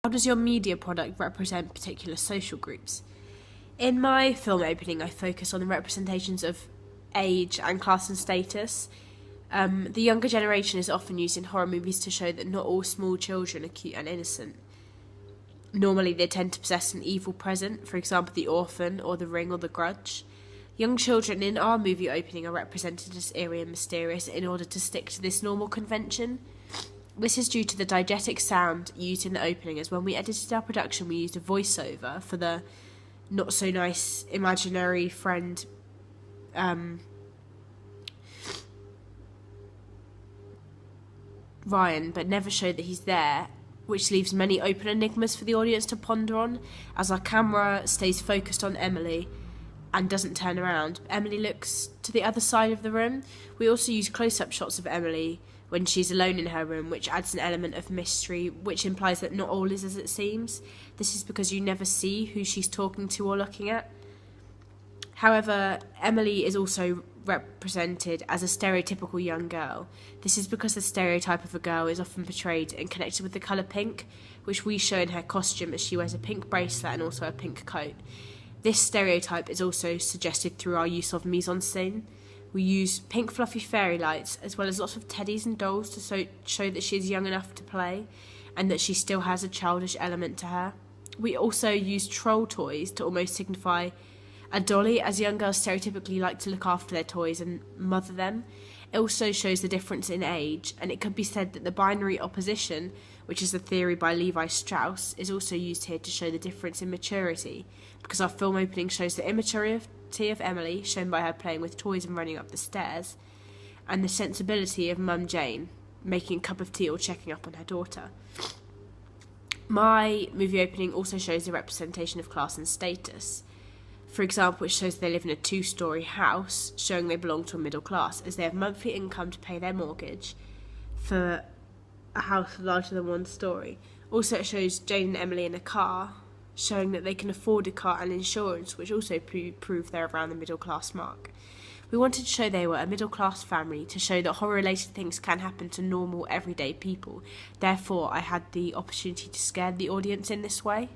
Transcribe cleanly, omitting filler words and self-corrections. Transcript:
How does your media product represent particular social groups? In my film opening, I focus on the representations of age and class and status. The younger generation is often used in horror movies to show that not all small children are cute and innocent. Normally, they tend to possess an evil present, for example, the orphan, or the ring, or the grudge. Young children in our movie opening are represented as eerie and mysterious in order to stick to this normal convention. This is due to the diegetic sound used in the opening, as when we edited our production, we used a voiceover for the not-so-nice imaginary friend Ryan, but never showed that he's there, which leaves many open enigmas for the audience to ponder on, as our camera stays focused on Emily and doesn't turn around. Emily looks to the other side of the room. We also use close-up shots of Emily when she's alone in her room, which adds an element of mystery, which implies that not all is as it seems. This is because you never see who she's talking to or looking at. However, Emily is also represented as a stereotypical young girl. This is because the stereotype of a girl is often portrayed and connected with the colour pink, which we show in her costume as she wears a pink bracelet and also a pink coat. This stereotype is also suggested through our use of mise-en-scène. We use pink fluffy fairy lights, as well as lots of teddies and dolls to show that she is young enough to play, and that she still has a childish element to her. We also use troll toys to almost signify a dolly, as young girls stereotypically like to look after their toys and mother them. It also shows the difference in age, and it could be said that the binary opposition, which is a theory by Levi Strauss, is also used here to show the difference in maturity, because our film opening shows the immaturity of Emily, shown by her playing with toys and running up the stairs, and the sensibility of Mum Jane, making a cup of tea or checking up on her daughter. My movie opening also shows the representation of class and status. For example, it shows they live in a 2-storey house, showing they belong to a middle class, as they have monthly income to pay their mortgage for a house larger than 1 storey. Also, it shows Jane and Emily in a car, showing that they can afford a car and insurance, which also prove they're around the middle class mark. We wanted to show they were a middle class family, to show that horror-related things can happen to normal, everyday people. Therefore, I had the opportunity to scare the audience in this way.